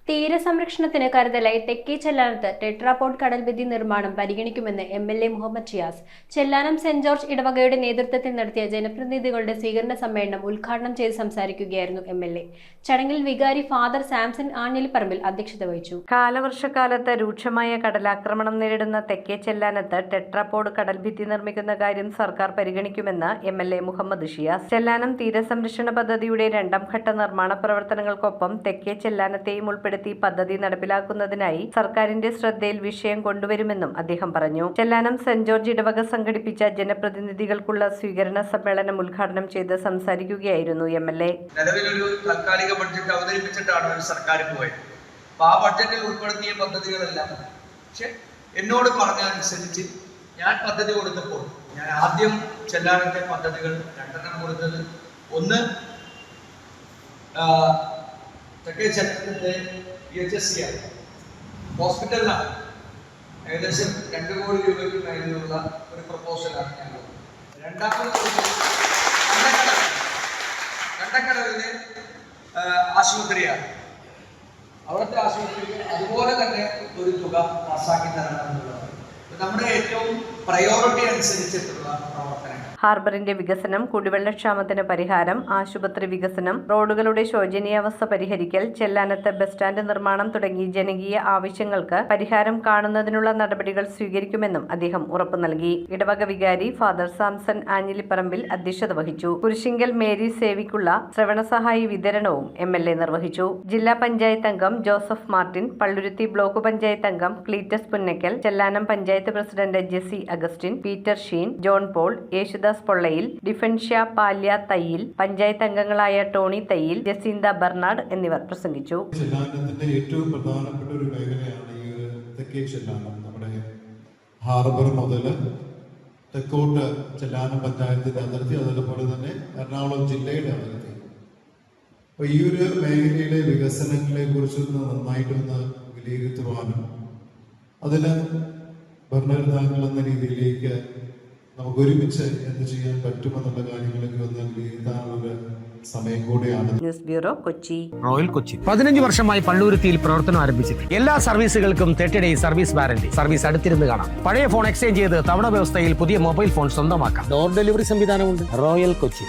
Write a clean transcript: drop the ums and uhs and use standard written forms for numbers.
തീരസംരക്ഷണത്തിന് കരുതലായി തെക്കേ ചെല്ലാനത്ത് ടെട്രാപോഡ് കടൽഭിത്തി നിർമ്മാണം പരിഗണിക്കുമെന്ന് MLA Muhammad Shiyas. Chellanam Saint George ഇടവകയുടെ നേതൃത്വത്തിൽ നടത്തിയ ജനപ്രതിനിധികളുടെ സ്വീകരണ സമ്മേളനം ഉദ്ഘാടനം ചെയ്ത് സംസാരിക്കുകയായിരുന്നു MLA. ചടങ്ങിൽ വികാരി ഫാദർ സാംസൺ ആഞ്ഞിലിപ്പറമ്പിൽ അധ്യക്ഷത വഹിച്ചു. കാലവർഷക്കാലത്ത് രൂക്ഷമായ കടലാക്രമണം നേരിടുന്ന തെക്കേ ചെല്ലാനത്ത് ടെട്രാപോഡ് കടൽഭിത്തി നിർമ്മിക്കുന്ന കാര്യം സർക്കാർ പരിഗണിക്കുമെന്ന് MLA മുഹമ്മദ് ഷിയാസ്. ചെല്ലാനം തീരസംരക്ഷണ പദ്ധതിയുടെ രണ്ടാം ഘട്ട നിർമ്മാണ പ്രവർത്തനങ്ങൾക്കൊപ്പം തെക്കേ ചെല്ലാനത്തെയും ഉൾപ്പെടുത്തി പദ്ധതി നടപ്പിലാക്കുന്നതിനായി സർക്കാരിന്റെ ശ്രദ്ധയിൽ വിഷയം കൊണ്ടുവരുമെന്നും അദ്ദേഹം പറഞ്ഞു. ചെല്ലാനം സെന്റ് ജോർജ് ഇടവക സംഘടിപ്പിച്ച ജനപ്രതിനിധികൾക്കുള്ള സ്വീകരണ സമ്മേളനം ഉദ്ഘാടനം ചെയ്ത് സംസാരിക്കുകയായിരുന്നു MLA. നിലവിലൊരു താൽക്കാലിക ബഡ്ജറ്റ് അവതരിപ്പിച്ചിട്ടാണ് ഒരു സർക്കാർ പോയത്. ആ ബഡ്ജറ്റിൽ ഉൾപ്പെടുത്തിയ പദ്ധതികളെല്ലാം പക്ഷെ എന്നോട് പറഞ്ഞ അനുസരിച്ച് ഞാൻ പദ്ധതി കൊടുത്തപ്പോൾ ഞാൻ ആദ്യം ചെല്ലാനത്തെ പദ്ധതികൾ രണ്ടെണ്ണം കൊടുത്തത്, ഒന്ന് തെക്കേ ചെല്ലാനത്തെ PHSC ഹോസ്പിറ്റലിലാണ്. ഏകദേശം 2 കോടി രൂപയ്ക്ക് മേലുള്ള ഒരു പ്രപ്പോസലാണ് ഞാൻ കൊടുത്തത്. രണ്ടാമത് കണ്ടക്കടവിലെ ആശുപത്രിയാണ്. അവിടുത്തെ ആശുപത്രിക്ക് അതുപോലെ തന്നെ ഒരു തുക പാസ്സാക്കി തരണമെന്നുള്ളത് നമ്മുടെ ഏറ്റവും പ്രയോറിറ്റി അനുസരിച്ചിട്ടുള്ള പ്രവർത്തനങ്ങൾ. ഹാർബറിന്റെ വികസനം, കുടിവെള്ളക്ഷാമത്തിന് പരിഹാരം, ആശുപത്രി വികസനം, റോഡുകളുടെ ശോചനീയാവസ്ഥ പരിഹരിക്കൽ, ചെല്ലാനത്ത് ബസ് സ്റ്റാൻഡ് നിർമ്മാണം തുടങ്ങി ജനകീയ ആവശ്യങ്ങൾക്ക് പരിഹാരം കാണുന്നതിനുള്ള നടപടികൾ സ്വീകരിക്കുമെന്നും അദ്ദേഹം ഉറപ്പു നൽകി. ഇടവക വികാരി ഫാദർ സാംസൺ ആഞ്ഞിലിപ്പറമ്പിൽ അധ്യക്ഷത വഹിച്ചു. കുരിശിങ്കൽ മേരി സേവിക്കുള്ള ശ്രവണസഹായി വിതരണവും MLA നിർവഹിച്ചു. ജില്ലാ പഞ്ചായത്ത് അംഗം Joseph Martin, Palluruthy block panchayat അംഗം Cletus Punnakkal, Chellanam panchayat president Jessy Augustine, Peter Sheen, John Paul, Yesudas Pollayil, ഡിഫൻഷ്യ പാല്യ തയ്യിൽ, പഞ്ചായത്ത് അംഗങ്ങളായ ടോണി തയ്യിൽ, ജസീന്ത ബെർണാഡ് എന്നിവർ പ്രസംഗിച്ചു. ചെല്ലാനത്തിന്റെ ഏറ്റവും പ്രധാനപ്പെട്ട ഒരു മേഖലയാണ് ഈ തെക്കേ ചെല്ലാനം. നമ്മുടെ ഹാർബർ മുതൽ തെക്കോട്ട് ചെല്ലാനം പഞ്ചായത്തിന്റെ അതിർത്തി, അതുപോലെ തന്നെ എറണാകുളം ജില്ലയുടെ അതിർത്തി. അപ്പൊ ഈ ഒരു മേഖലയിലെ വികസനങ്ങളെ കുറിച്ചൊന്ന് നന്നായിട്ടൊന്ന് വിലയിരുത്തുവാനും അതിന് ഭരണകർത്താക്കൾ എന്ന രീതിയിലേക്ക് നമുക്ക് ഒരുമിച്ച് എന്ത് ചെയ്യാൻ പറ്റുമെന്നുള്ള കാര്യങ്ങളൊക്കെ ഒന്ന് വിലയിരുത്താനുള്ള സമയം കൂടെയാണ്. News bureau, Kochi. Royal Kochi 15 വർഷമായി പള്ളുരുത്തിയിൽ പ്രവർത്തനം ആരംഭിച്ചിട്ട് എല്ലാ സർവീസുകൾക്കും 30 ഡേയ്സ് സർവീസ് വാറന്റി. സർവീസ് അടുത്തിരുന്ന് കാണാം. പഴയ ഫോൺ എക്സ്ചേഞ്ച് ചെയ്ത് തവണ വ്യവസ്ഥയിൽ പുതിയ മൊബൈൽ ഫോൺ സ്വന്തമാക്കാം. ഡോർ ഡെലിവറി സംവിധാനമുണ്ട്. റോയൽ കൊച്ചി.